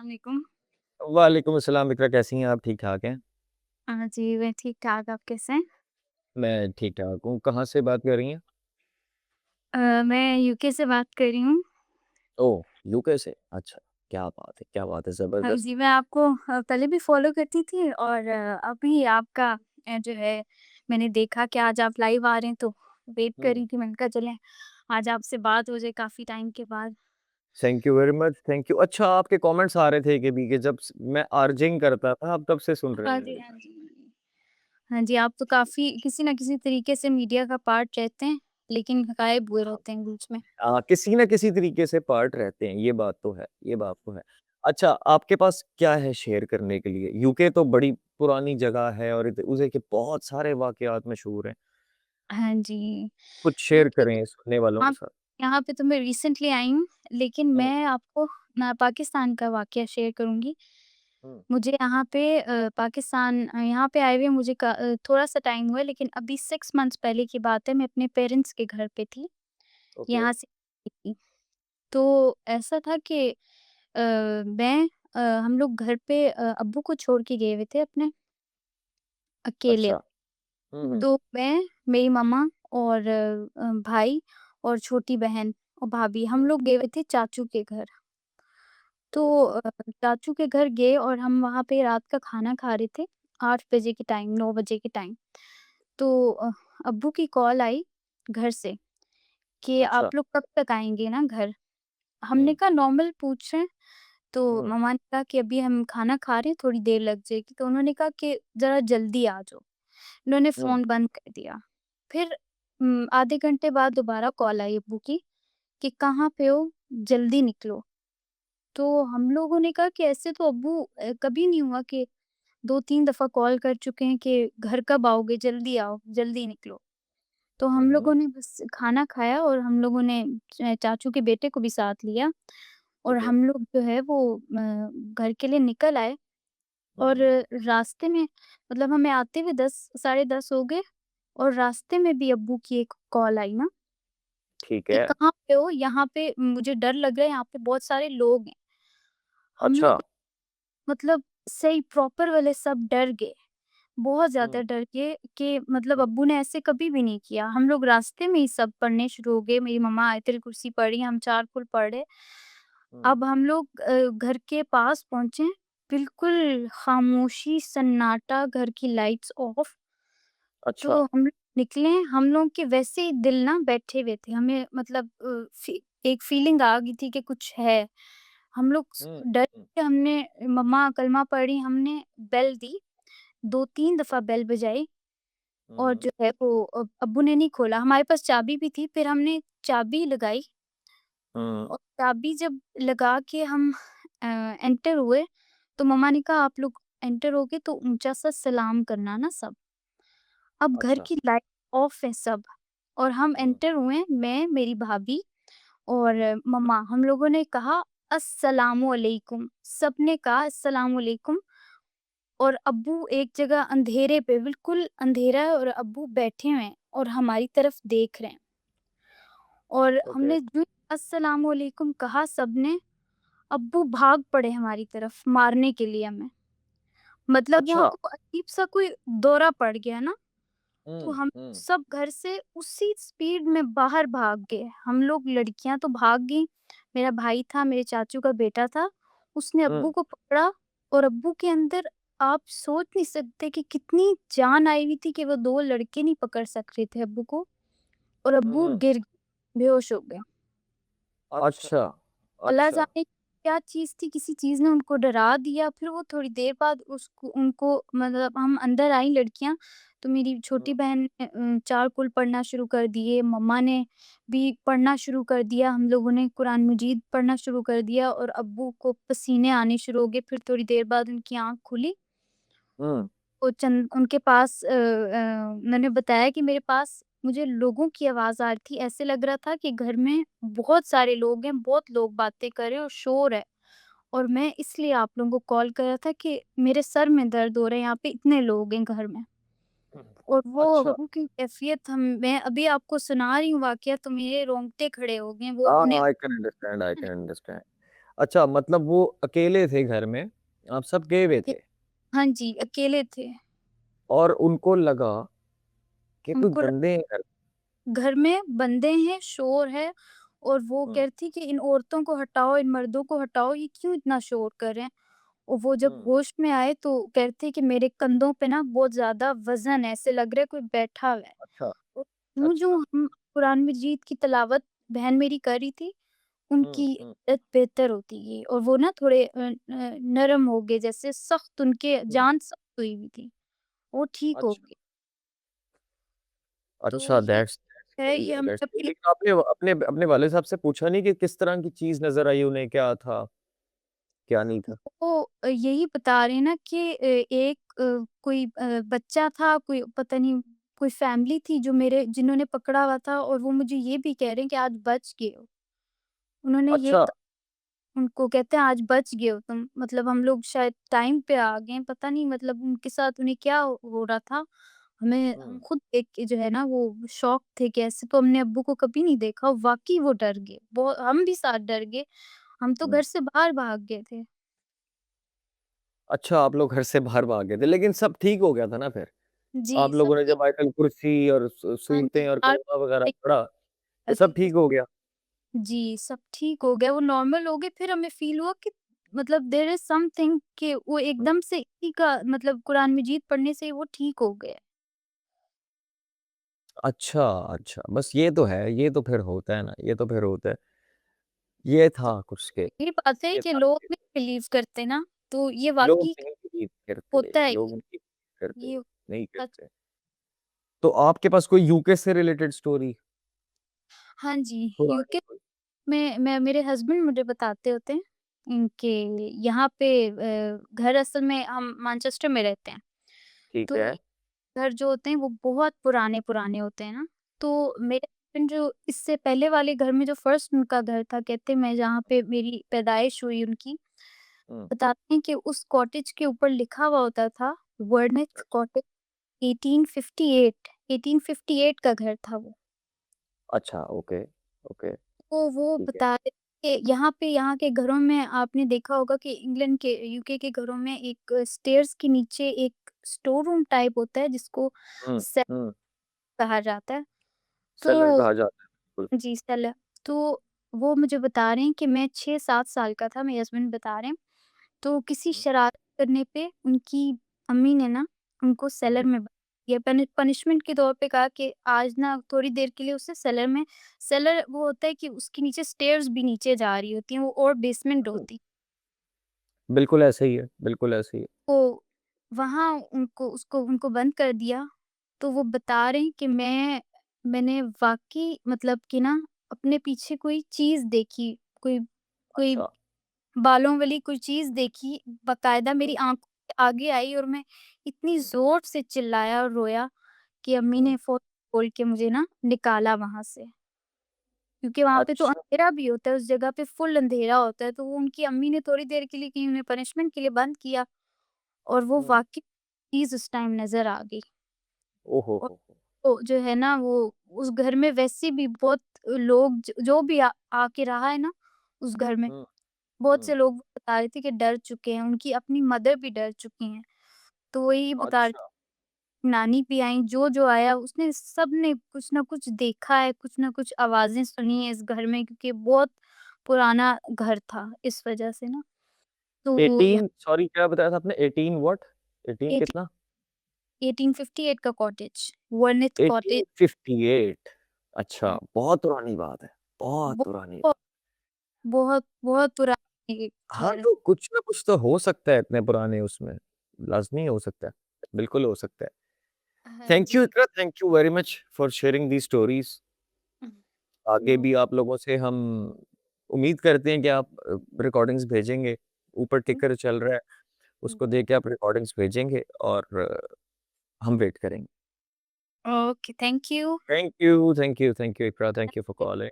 वालेकुम। वालेकुम अस्सलाम इकरा कैसी हैं आप? ठीक-ठाक हैं? जी, मैं ठीक-ठाक, आप कैसे हैं? मैं ठीक-ठाक हूँ। कहाँ से बात कर रही हैं? मैं यूके से बात कर रही हूँ। ओह! यूके से? अच्छा, क्या बात है, हाँ ज़बरदस्त। जी, मैं आपको पहले भी फ़ॉलो करती थी और अभी आपका जो है मैंने देखा कि आज आप लाइव आ रहे हैं तो वेट कर हुँ। रही थी। मैंने कहा चलें आज आपसे बात हो जाए काफ़ी टाइम के बाद। Thank you very much, thank you. अच्छा आपके कमेंट्स आ रहे थे कि जब स मैं अर्जिंग करता था, आप तब से सुन रहे हाँ हैं जी, मुझे। हाँ जी, हाँ जी। हाँ जी, आप तो काफ़ी किसी न किसी तरीके से मीडिया का पार्ट रहते हैं, लेकिन गायब हुए रहते हैं बीच में। किसी न किसी तरीके से पार्ट रहते हैं, ये बात तो है, ये बात तो है। अच्छा, आपके पास क्या है शेयर करने के लिए? यूके तो बड़ी पुरानी जगह है और इत उसे के बहुत सारे वाक़यात मशहूर हैं। हाँ जी। कुछ शेयर यूके करें सुनने वालों के आप साथ। यहाँ पे तो मैं रिसेंटली आई हूँ, लेकिन हुँ, मैं आपको ना पाकिस्तान का वाक़या शेयर करूँगी। हुँ। मुझे यहाँ पे पाकिस्तान यहाँ पे आए हुए मुझे थोड़ा-सा टाइम हुआ है, लेकिन अभी 6 मंथ्स पहले की बात है, मैं अपने पेरेंट्स के घर पे थी, ओके। यहाँ से थी। तो ऐसा था कि मैं हम लोग घर पे अब्बू को छोड़ के गए हुए थे अपने अकेले। अच्छा। हुँ, हुँ। तो मैं, मेरी मम्मा और भाई और छोटी बहन और भाभी हम हुँ। लोग गए हुए थे चाचू के घर। तो ओह! अच्छा। चाचू के घर गए और हम वहाँ पे रात का खाना खा रहे थे, 8 बजे के टाइम, 9 बजे के टाइम। तो अब्बू की कॉल आई घर से कि अच्छा। आप लोग कब तक आएँगे ना घर? हमने हुँ, कहा नॉर्मल पूछ रहे हैं, तो हुँ, मम्मा ने कहा कि अभी हम खाना खा रहे हैं, थोड़ी देर लग जाएगी। तो उन्होंने कहा कि ज़रा जल्दी आ जाओ। उन्होंने हुँ, फ़ोन बंद कर दिया। फिर आधे घंटे बाद दोबारा कॉल आई अब्बू की कि कहाँ पे हो? जल्दी निकलो। तो हम लोगों ने कहा कि ऐसे तो अब्बू कभी नहीं हुआ कि 2-3 दफ़ा कॉल कर चुके हैं कि घर कब आओगे? जल्दी आओ, जल्दी निकलो। तो हुँ, हम लोगों हुँ। ने बस खाना खाया और हम लोगों ने चाचू के बेटे को भी साथ लिया और ओके। हम लोग जो है वो घर के लिए निकल आए हुँ, और हुँ। रास्ते में मतलब हमें आते हुए 10 साढ़े 10 हो गए और रास्ते में भी अब्बू की एक कॉल आई ना ठीक कि है। कहाँ पे हो? यहाँ पे मुझे डर लग रहा है, यहाँ पे बहुत सारे लोग हैं। हम अच्छा। लोग मतलब सही प्रॉपर वाले सब डर गए। बहुत ज़्यादा हुँ, डर गए कि मतलब हुँ, अब्बू ने ऐसे कभी भी नहीं किया। हम लोग रास्ते में ही सब पढ़ने शुरू हो गए। मेरी मम्मा आयतुल कुर्सी पढ़ रही हैं, हम 4 कुल पढ़ रहे। हुँ। अब हम लोग घर के पास पहुँचे, बिल्कुल खामोशी, सन्नाटा, घर की लाइट्स ऑफ। अच्छा। तो हम लोग निकले, हम लोग के वैसे ही दिल ना बैठे हुए थे। हमें मतलब एक फीलिंग आ गई थी कि कुछ है। हम लोग हुँ, डर हुँ, के हमने मम्मा कलमा पढ़ी, हमने बेल दी, 2-3 दफ़ा बेल बजाई हुँ, और हुँ, जो है वो अब्बू ने नहीं खोला। हमारे पास चाबी भी थी, फिर हमने चाबी लगाई हुँ, और चाबी जब लगा के हम एंटर हुए, तो मम्मा ने कहा, "आप लोग एंटर होगे तो ऊँचा-सा सलाम करना ना सब।" अब घर अच्छा। की लाइट ऑफ है सब और हम हुँ, एंटर हुए, मैं, मेरी भाभी और हुँ, मम्मा। हम लोगों ने कहा, "अस्सलामु अलैकुम।" सबने कहा, "अस्सलामु अलैकुम।" और अब्बू एक जगह अंधेरे पे बिल्कुल अंधेरा है और अब्बू बैठे हुए हैं और हमारी तरफ देख रहे हैं और ओके। हमने जो अस्सलामु अलैकुम कहा सबने, अब्बू भाग पड़े हमारी तरफ मारने के लिए हमें। मतलब यहाँ अच्छा। को अजीब-सा कोई दौरा पड़ गया ना, तो हुँ, हम हुँ, सब घर से उसी स्पीड में बाहर भाग गए। हम लोग लड़कियाँ तो भाग गईं, मेरा भाई था, मेरे चाचू का बेटा था, उसने हुँ, अब्बू को पकड़ा और अब्बू के अंदर आप सोच नहीं सकते कि कितनी जान आई हुई थी कि वो 2 लड़के नहीं पकड़ सक रहे थे अब्बू को और हुँ, अब्बू हुँ। गिर गए, बेहोश हो गए। अच्छा, अल्लाह अच्छा। जाने क्या चीज़ थी, किसी चीज़ ने उनको डरा दिया, फिर वो थोड़ी देर बाद उसको उनको मतलब हम अंदर आई लड़कियाँ, तो मेरी छोटी हुँ, बहन ने 4 कुल पढ़ना शुरू कर दिए, मम्मा ने भी पढ़ना शुरू कर दिया, हम लोगों ने कुरान मजीद पढ़ना शुरू कर दिया और अब्बू को पसीने आने शुरू हो गए, फिर थोड़ी देर बाद उनकी आँख खुली हुँ, वो चंद उनके पास उन्होंने बताया कि मेरे पास मुझे लोगों की आवाज़ आ रही थी, ऐसे लग रहा था कि घर में बहुत सारे लोग हैं, बहुत लोग बातें कर रहे हैं और शोर है और मैं इसलिए आप लोगों को कॉल कर रहा था कि मेरे सर में दर्द हो रहा है, यहाँ पे इतने लोग हैं घर में। हुँ। और वो अच्छा। अबू की कैफ़ियत हम मैं अभी आपको सुना रही हूँ वाक़या तो मेरे रोंगटे खड़े हो गए हैं, वो हाँ, उन्हें I can understand, I can understand. अच्छा मतलब वो अकेले थे घर में, आप सब गए हुए ए थे हाँ जी, अकेले थे। और उनको लगा कि कोई उनको बंदे हैं घर। घर में बंदे हैं, शोर है और वो हुँ, कह रही थी कि इन औरतों को हटाओ, इन मर्दों को हटाओ, ये क्यों इतना शोर कर रहे हैं? और वो जब हुँ, होश में आए तो कह रहे थे कि मेरे कंधों पे ना बहुत ज़्यादा वज़न है, ऐसे लग रहा है कोई बैठा हुआ है। अच्छा, और यूँ-जो अच्छा। हम कुरान मजीद की तिलावत बहन मेरी कर रही थी, हुँ, उनकी हुँ, आदत बेहतर होती गई और वो ना थोड़े नरम हो गए, जैसे सख्त उनके हुँ, जान सख्त हुई हुई थी, वो ठीक हो अच्छा, गए। तो अच्छा ये दैट्स है, ग्रेट ये हमें दैट्स ग्रेट अपनी लेकिन आपने अपने अपने वाले साहब से पूछा नहीं कि किस तरह की चीज़ नज़र आई उन्हें, क्या था, क्या नहीं था? वो यही बता रहे हैं ना कि एक कोई बच्चा था, कोई पता नहीं कोई फैमिली थी जो मेरे जिन्होंने पकड़ा हुआ था और वो मुझे ये भी कह रहे हैं कि आज बच गए हो। उन्होंने ये अच्छा, उनको कहते हैं आज बच गए हो तुम, मतलब हम लोग शायद टाइम पे आ गए हैं, पता नहीं मतलब उनके साथ उन्हें क्या हो रहा था। हम हुँ, खुद देख के जो है ना वो शॉक थे कि ऐसे तो हमने अब्बू को कभी नहीं देखा और वाक़ई वो डर गए। बहुत हम भी साथ डर गए, हम तो हुँ। घर से बाहर भाग गए थे। अच्छा आप लोग घर से बाहर भाग गए थे, लेकिन सब ठीक हो गया था ना फिर? जी, आप सब लोगों ने ठीक। जब आयतल कुर्सी और हाँ जी, सूरतें और कलमा वगैरह पढ़ा, तो सब अकेले ठीक हो गया? जी, सब ठीक हो गया, वो नॉर्मल हो गए, फिर हमें फ़ील हुआ कि मतलब देयर इज़ समथिंग कि वो हुँ। एकदम से इसी का मतलब कुरान मजीद पढ़ने से वो ठीक हो गए। अच्छा, अच्छा, बस ये तो है, ये तो फिर होता है ना, ये तो फिर होता है। ये तो था कुछ के ये बात है ये कि था लोग के नहीं बिलीव करते ना, तो ये लोग वाक़ई नहीं बिलीव करते, होता है लोग ये, नहीं करते, ये नहीं सच। करते। तो आपके पास कोई यूके से रिलेटेड स्टोरी हाँ जी, पुरानी यूके कोई? में मैं मेरे हस्बैंड मुझे बताते होते हैं, इनके यहाँ पे घर असल में हम मैनचेस्टर में रहते हैं, ठीक तो है। घर जो होते हैं वो बहुत पुराने-पुराने होते हैं ना, तो मेरे हस्बैंड जो इससे पहले वाले घर में जो फर्स्ट उनका घर था, कहते हैं मैं जहाँ पे मेरी पैदाइश हुई उनकी, हुँ, बताते हैं कि उस कॉटेज के ऊपर लिखा हुआ होता था वर्निथ अच्छा, कॉटेज 1858 1858 का घर था वो। अच्छा, ओके, ओके, तो वो ठीक है। बता रहे थे कि यहाँ पे यहाँ के घरों में आपने देखा होगा कि इंग्लैंड के यूके के घरों में एक स्टेयर्स के नीचे एक स्टोर रूम टाइप होता है जिसको हुँ, सेल हुँ, कहा जाता है। सेलर तो कहा जाता है, बिल्कुल। जी, सेल तो वो मुझे बता रहे हैं कि मैं 6-7 साल का था, मेरे हस्बैंड बता रहे हैं, तो किसी हुँ, शरारत करने पे उनकी अम्मी ने ना उनको सेलर हुँ, में बंद किया। पनिशमेंट के तौर पे कहा कि आज ना थोड़ी देर के लिए उसे सेलर में सेलर वो होता है कि उसके नीचे स्टेयर्स भी नीचे जा रही होती हैं, वो और बेसमेंट हुँ, होती। बिल्कुल ऐसे ही है, बिल्कुल ऐसे ही है। तो वहाँ उनको बंद कर दिया, तो वो बता रहे हैं कि मैंने वाक़ई मतलब कि ना अपने पीछे कोई चीज़ देखी, कोई कोई अच्छा, बालों वाली कोई चीज़ देखी, बाकायदा हुँ, मेरी आँखों के आगे आई और मैं इतनी हुँ, ज़ोर से चिल्लाया और रोया कि अम्मी हुँ, ने फ़ौरन बोल के मुझे ना निकाला वहाँ से। क्योंकि वहाँ पे तो अच्छा, अंधेरा भी होता है, उस जगह पे फुल अंधेरा होता है, तो वो उनकी अम्मी ने थोड़ी देर के लिए कहीं उन्हें पनिशमेंट के लिए बंद किया और वो हुँ, वाक़ई चीज़ उस टाइम नज़र आ गई। ओह हो, और हो, हो! तो जो है ना वो उस घर में वैसे भी बहुत लोग जो भी आके रहा है ना उस घर में, हुँ, बहुत हुँ, से लोग बता रहे थे कि डर चुके हैं, उनकी अपनी मदर भी डर चुकी हैं। तो वही बता रहे अच्छा, थे, नानी भी आई, जो आया उसने सबने कुछ ना कुछ देखा है, कुछ ना कुछ आवाज़ें सुनी हैं इस घर में क्योंकि बहुत पुराना घर था इस वज़ह से ना। तो यहाँ 18 सॉरी क्या बताया था आपने 18 व्हाट? 18 एटी कितना? 1858 का कॉटेज, वर्निथ कॉटेज। 1858 अच्छा, हाँ, बहुत पुरानी बात है, बहुत पुरानी बहुत, बात। बहुत, बहुत पुराने हाँ, घर। तो कुछ ना कुछ तो हो सकता है इतने पुराने उसमें, लाज़मी हो सकता है, बिल्कुल हो सकता है। हाँ thank you ji. Iqra, thank you very much for sharing these stories. आगे नो भी आप लोगों से हम उम्मीद करते हैं कि आप रिकॉर्डिंग्स भेजेंगे, ऊपर टिकर चल रहा है, उसको देख के आप रिकॉर्डिंग्स भेजेंगे और हम वेट करेंगे। Okay, thank you. Thank you Iqra, thank you for calling.